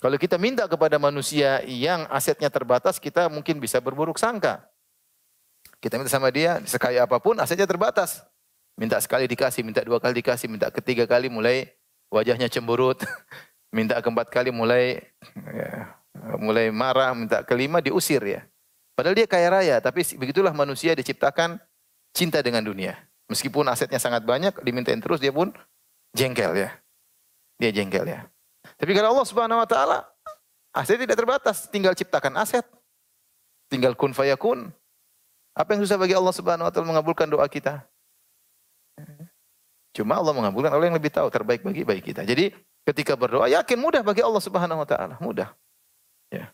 Kalau kita minta kepada manusia yang asetnya terbatas, kita mungkin bisa berburuk sangka. Kita minta sama dia, sekaya apapun asetnya terbatas. Minta sekali dikasih, minta dua kali dikasih, minta ketiga kali mulai wajahnya cemberut. Minta keempat kali mulai marah, minta kelima diusir ya. Padahal dia kaya raya, tapi begitulah manusia diciptakan cinta dengan dunia. Meskipun asetnya sangat banyak, dimintain terus dia pun jengkel ya. Dia jengkel ya. Tapi kalau Allah Subhanahu wa taala, aset tidak terbatas, tinggal ciptakan aset. Tinggal kun fayakun. Apa yang susah bagi Allah Subhanahu wa taala mengabulkan doa kita? Cuma Allah mengabulkan, Allah yang lebih tahu terbaik bagi kita. Jadi ketika berdoa yakin mudah bagi Allah Subhanahu wa taala, mudah. Ya.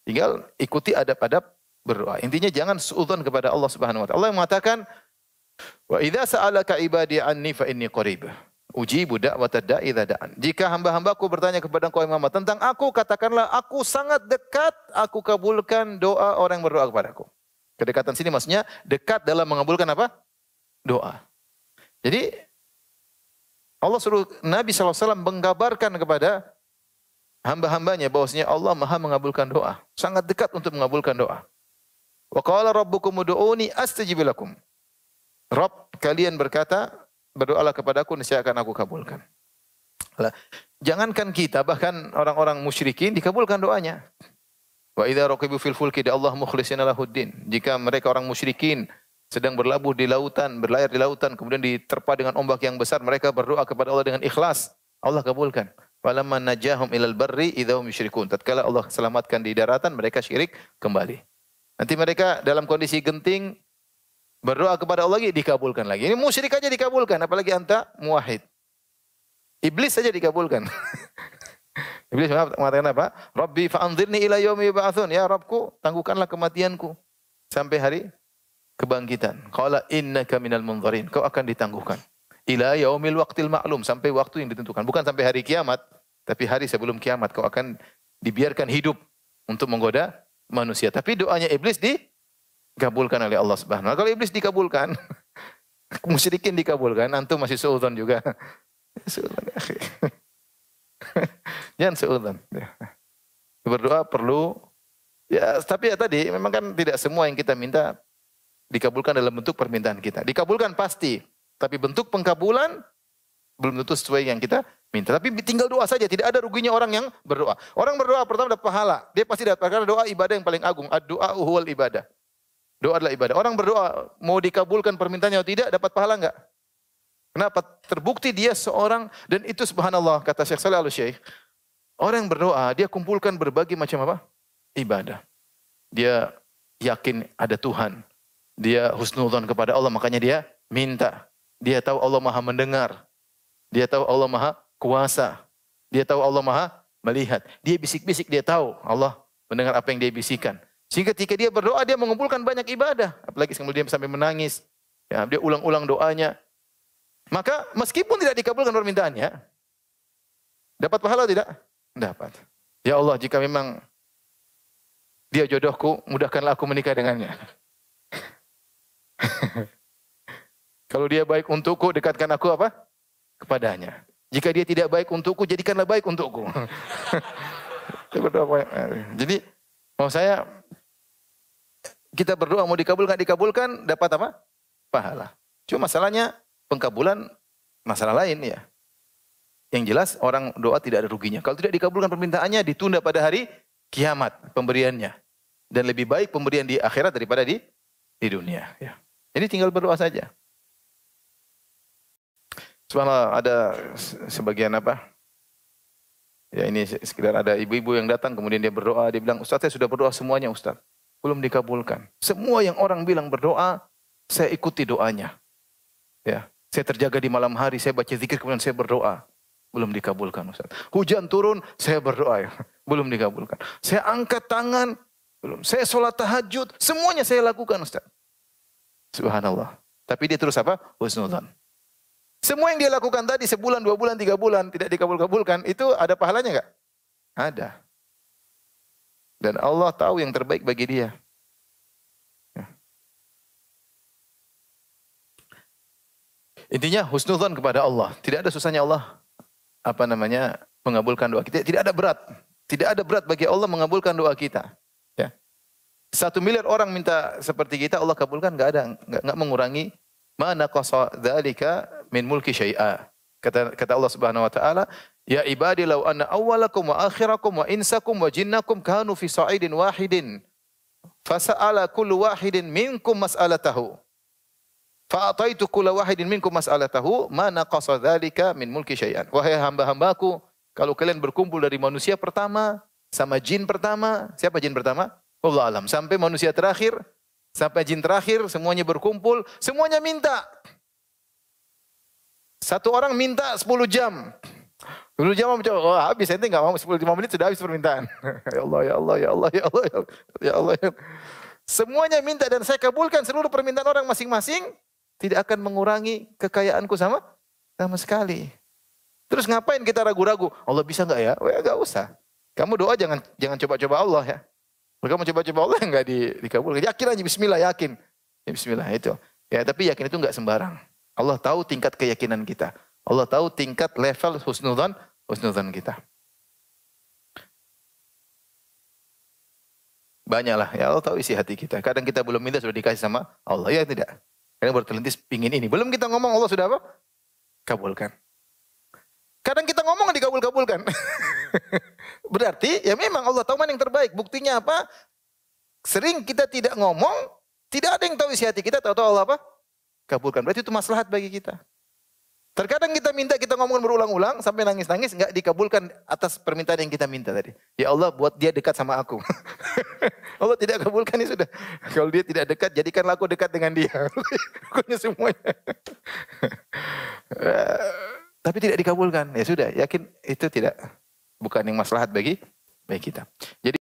Tinggal ikuti adab-adab berdoa. Intinya jangan suudzon kepada Allah Subhanahu wa taala. Allah yang mengatakan, "Wa idza sa'alaka ibadi anni fa inni qarib. Ujibu da'watad da'i idza da'an." Jika hamba-hambaku bertanya kepada engkau Muhammad tentang aku, katakanlah aku sangat dekat, aku kabulkan doa orang yang berdoa kepadaku. Kedekatan sini maksudnya dekat dalam mengabulkan apa? Doa. Jadi Allah suruh Nabi SAW mengkabarkan kepada hamba-hambanya bahwasanya Allah Maha mengabulkan doa. Sangat dekat untuk mengabulkan doa. Wa qala rabbukum ud'uni astajib lakum. Rabb kalian berkata, berdoalah kepadaku niscaya akan aku kabulkan. Jangankan kita, bahkan orang-orang musyrikin dikabulkan doanya. Wa idza raqibu fil fulki da Allah mukhlishina lahuddin. Jika mereka orang musyrikin sedang berlabuh di lautan, berlayar di lautan, kemudian diterpa dengan ombak yang besar, mereka berdoa kepada Allah dengan ikhlas. Allah kabulkan. Falamma najahum ilal barri idza hum yusyrikun. Tatkala Allah selamatkan di daratan, mereka syirik kembali. Nanti mereka dalam kondisi genting berdoa kepada Allah lagi dikabulkan lagi. Ini musyrik aja dikabulkan, apalagi anta muwahhid. Iblis saja dikabulkan. Iblis mengatakan apa? Rabbi fa'anzirni ila yaumi yub'atsun. Ya Rabbku, tangguhkanlah kematianku sampai hari kebangkitan. Qala innaka minal munzirin. Kau akan ditangguhkan. Ila yaumil waqtil ma'lum, sampai waktu yang ditentukan. Bukan sampai hari kiamat, tapi hari sebelum kiamat kau akan dibiarkan hidup untuk menggoda manusia. Tapi doanya iblis dikabulkan oleh Allah Subhanahu wa taala. Kalau iblis dikabulkan, musyrikin dikabulkan, antum masih suudzon juga. Suudzon ya, akhi. Jangan suudzon. Berdoa perlu ya, tapi ya tadi memang kan tidak semua yang kita minta dikabulkan dalam bentuk permintaan kita. Dikabulkan pasti, tapi bentuk pengkabulan belum tentu sesuai yang kita minta. Tapi tinggal doa saja, tidak ada ruginya orang yang berdoa. Orang berdoa pertama dapat pahala. Dia pasti dapat, karena doa ibadah yang paling agung. Ad-du'a huwal ibadah. Doa adalah ibadah. Orang berdoa mau dikabulkan permintaannya atau tidak, dapat pahala enggak? Kenapa? Terbukti dia seorang, dan itu subhanallah, kata Syekh Shalih Al-Syekh, orang yang berdoa, dia kumpulkan berbagai macam apa? Ibadah. Dia yakin ada Tuhan. Dia husnudzon kepada Allah, makanya dia minta. Dia tahu Allah Maha mendengar. Dia tahu Allah Maha kuasa. Dia tahu Allah Maha melihat. Dia bisik-bisik, dia tahu Allah mendengar apa yang dia bisikan. Sehingga ketika dia berdoa, dia mengumpulkan banyak ibadah. Apalagi kemudian sampai menangis. Ya, dia ulang-ulang doanya. Maka meskipun tidak dikabulkan permintaannya, dapat pahala tidak? Dapat. Ya Allah, jika memang dia jodohku, mudahkanlah aku menikah dengannya. Kalau dia baik untukku, dekatkan aku apa? Kepadanya. Jika dia tidak baik untukku, jadikanlah baik untukku. Jadi, mau saya, kita berdoa mau dikabulkan, dikabulkan, dapat apa? Pahala. Cuma masalahnya, pengkabulan masalah lain ya. Yang jelas orang doa tidak ada ruginya. Kalau tidak dikabulkan permintaannya, ditunda pada hari kiamat pemberiannya. Dan lebih baik pemberian di akhirat daripada di dunia. Ya. Jadi tinggal berdoa saja. Subhanallah, ada sebagian apa? Ya ini sekedar ada ibu-ibu yang datang, kemudian dia berdoa, dia bilang, Ustaz saya sudah berdoa semuanya Ustaz. Belum dikabulkan. Semua yang orang bilang berdoa, saya ikuti doanya. Ya, saya terjaga di malam hari, saya baca zikir, kemudian saya berdoa. Belum dikabulkan Ustaz. Hujan turun, saya berdoa. Belum dikabulkan. Saya angkat tangan, belum. Saya sholat tahajud, semuanya saya lakukan Ustaz. Subhanallah. Tapi dia terus apa? Husnudzan. Semua yang dia lakukan tadi sebulan, 2 bulan, 3 bulan tidak dikabul-kabulkan, itu ada pahalanya enggak? Ada. Dan Allah tahu yang terbaik bagi dia. Ya. Intinya husnudzan kepada Allah. Tidak ada susahnya Allah mengabulkan doa kita. Tidak ada berat. Tidak ada berat bagi Allah mengabulkan doa kita. Ya. 1 miliar orang minta seperti kita, Allah kabulkan, enggak ada, enggak mengurangi. Ma naqasa dzalika min mulki syai'a. Kata Allah Subhanahu wa taala, ya ibadi law anna awwalakum wa akhirakum wa insakum wa jinnakum kanu fi sa'idin wahidin. Fasa'ala kullu wahidin minkum mas'alatahu. Fa'ataitu kullu wahidin minkum mas'alatahu ma naqasa dzalika min mulki syai'an. Wahai hamba-hambaku, kalau kalian berkumpul dari manusia pertama sama jin pertama, siapa jin pertama? Allah alam. Sampai manusia terakhir, sampai jin terakhir, semuanya berkumpul, semuanya minta. Satu orang minta 10 jam. 10 jam mencoba, oh, habis, ente enggak mau 10-15 menit sudah habis permintaan. Ya Allah, ya Allah, ya Allah, ya Allah, ya Allah, ya Allah. Semuanya minta dan saya kabulkan seluruh permintaan orang masing-masing, tidak akan mengurangi kekayaanku sama sekali. Terus ngapain kita ragu-ragu? Allah bisa enggak ya? Oh ya enggak usah. Kamu doa jangan coba-coba Allah ya. Kalau kamu coba-coba Allah enggak dikabulkan. Yakin aja, bismillah, yakin. Ya, bismillah itu. Ya, tapi yakin itu enggak sembarang. Allah tahu tingkat keyakinan kita. Allah tahu tingkat level husnudzan kita. Banyaklah, ya Allah tahu isi hati kita. Kadang kita belum minta sudah dikasih sama Allah, ya tidak. Kadang berterlintis pingin ini. Belum kita ngomong Allah sudah apa? Kabulkan. Kadang kita ngomong dikabul-kabulkan. Berarti ya memang Allah tahu mana yang terbaik. Buktinya apa? Sering kita tidak ngomong, tidak ada yang tahu isi hati kita, tahu-tahu Allah apa? Kabulkan. Berarti itu maslahat bagi kita. Terkadang kita minta, kita ngomong berulang-ulang sampai nangis-nangis, enggak dikabulkan atas permintaan yang kita minta tadi. Ya Allah, buat dia dekat sama aku. Allah tidak kabulkan, ya sudah. Kalau dia tidak dekat, jadikanlah aku dekat dengan dia. Pokoknya semuanya. Tapi tidak dikabulkan. Ya sudah, yakin itu bukan yang maslahat bagi kita. Jadi